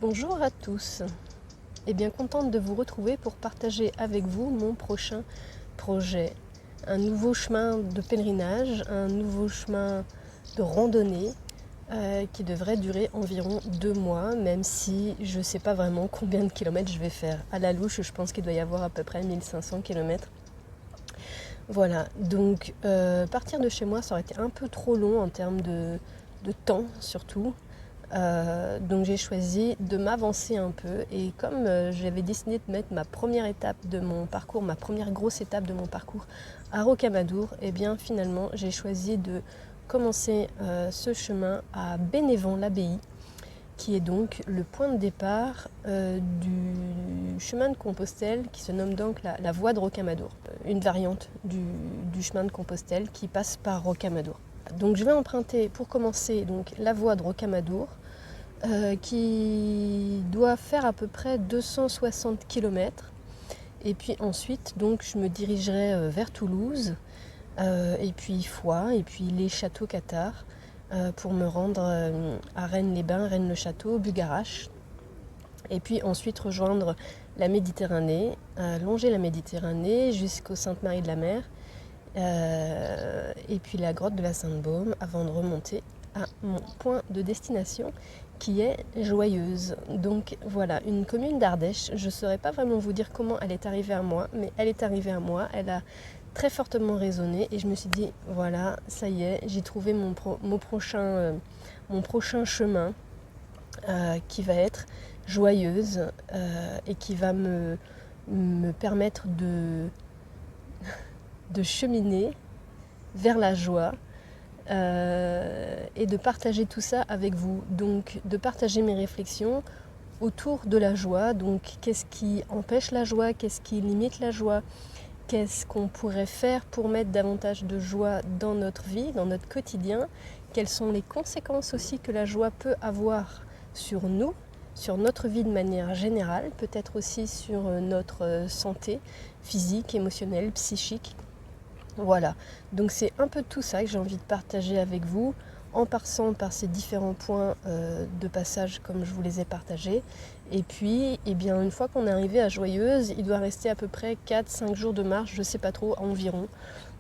Bonjour à tous, et bien contente de vous retrouver pour partager avec vous mon prochain projet. Un nouveau chemin de pèlerinage, un nouveau chemin de randonnée qui devrait durer environ 2 mois, même si je ne sais pas vraiment combien de kilomètres je vais faire. À la louche, je pense qu'il doit y avoir à peu près 1500 kilomètres. Voilà, donc partir de chez moi, ça aurait été un peu trop long en termes de temps surtout. Donc j'ai choisi de m'avancer un peu et comme j'avais décidé de mettre ma première étape de mon parcours, ma première grosse étape de mon parcours à Rocamadour, et bien finalement j'ai choisi de commencer ce chemin à Bénévent-l'Abbaye, qui est donc le point de départ du chemin de Compostelle qui se nomme donc la voie de Rocamadour, une variante du chemin de Compostelle qui passe par Rocamadour. Donc je vais emprunter pour commencer donc la voie de Rocamadour qui doit faire à peu près 260 km. Et puis ensuite, donc, je me dirigerai vers Toulouse, et puis Foix, et puis les châteaux cathares, pour me rendre à Rennes-les-Bains, Rennes-le-Château, Bugarache. Et puis ensuite rejoindre la Méditerranée, longer la Méditerranée jusqu'au Sainte-Marie-de-la-Mer, et puis la grotte de la Sainte-Baume, avant de remonter à mon point de destination qui est Joyeuse. Donc voilà, une commune d'Ardèche. Je ne saurais pas vraiment vous dire comment elle est arrivée à moi, mais elle est arrivée à moi, elle a très fortement résonné et je me suis dit voilà, ça y est, j'ai trouvé mon prochain chemin qui va être Joyeuse et qui va me permettre de cheminer vers la joie et de partager tout ça avec vous. Donc de partager mes réflexions autour de la joie. Donc qu'est-ce qui empêche la joie, qu'est-ce qui limite la joie, qu'est-ce qu'on pourrait faire pour mettre davantage de joie dans notre vie, dans notre quotidien, quelles sont les conséquences aussi que la joie peut avoir sur nous, sur notre vie de manière générale, peut-être aussi sur notre santé physique, émotionnelle, psychique. Voilà, donc c'est un peu tout ça que j'ai envie de partager avec vous, en passant par ces différents points de passage comme je vous les ai partagés. Et puis, eh bien, une fois qu'on est arrivé à Joyeuse, il doit rester à peu près 4-5 jours de marche, je ne sais pas trop, environ.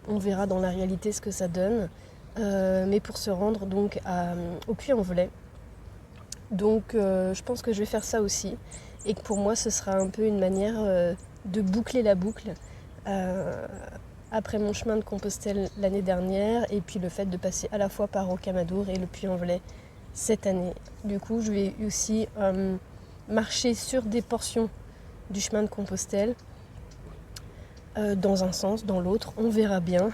On verra dans la réalité ce que ça donne. Mais pour se rendre donc au Puy-en-Velay. Donc je pense que je vais faire ça aussi. Et que pour moi, ce sera un peu une manière de boucler la boucle. Après mon chemin de Compostelle l'année dernière et puis le fait de passer à la fois par Rocamadour et le Puy-en-Velay cette année. Du coup, je vais aussi marcher sur des portions du chemin de Compostelle dans un sens, dans l'autre, on verra bien.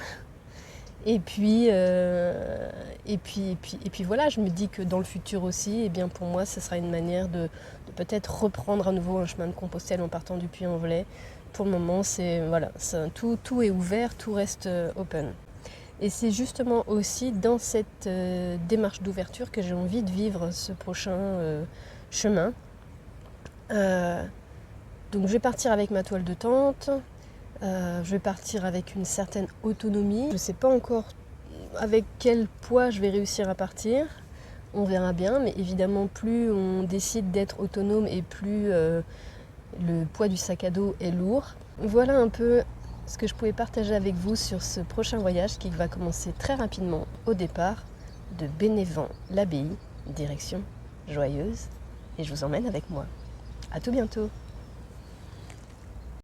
Et puis voilà, je me dis que dans le futur aussi, eh bien pour moi, ce sera une manière de peut-être reprendre à nouveau un chemin de Compostelle en partant du Puy-en-Velay. Pour le moment, tout est ouvert, tout reste open. Et c'est justement aussi dans cette démarche d'ouverture que j'ai envie de vivre ce prochain chemin. Donc je vais partir avec ma toile de tente, je vais partir avec une certaine autonomie. Je ne sais pas encore avec quel poids je vais réussir à partir. On verra bien, mais évidemment plus on décide d'être autonome et plus le poids du sac à dos est lourd. Voilà un peu ce que je pouvais partager avec vous sur ce prochain voyage qui va commencer très rapidement au départ de Bénévent-l'Abbaye, direction Joyeuse. Et je vous emmène avec moi. À tout bientôt.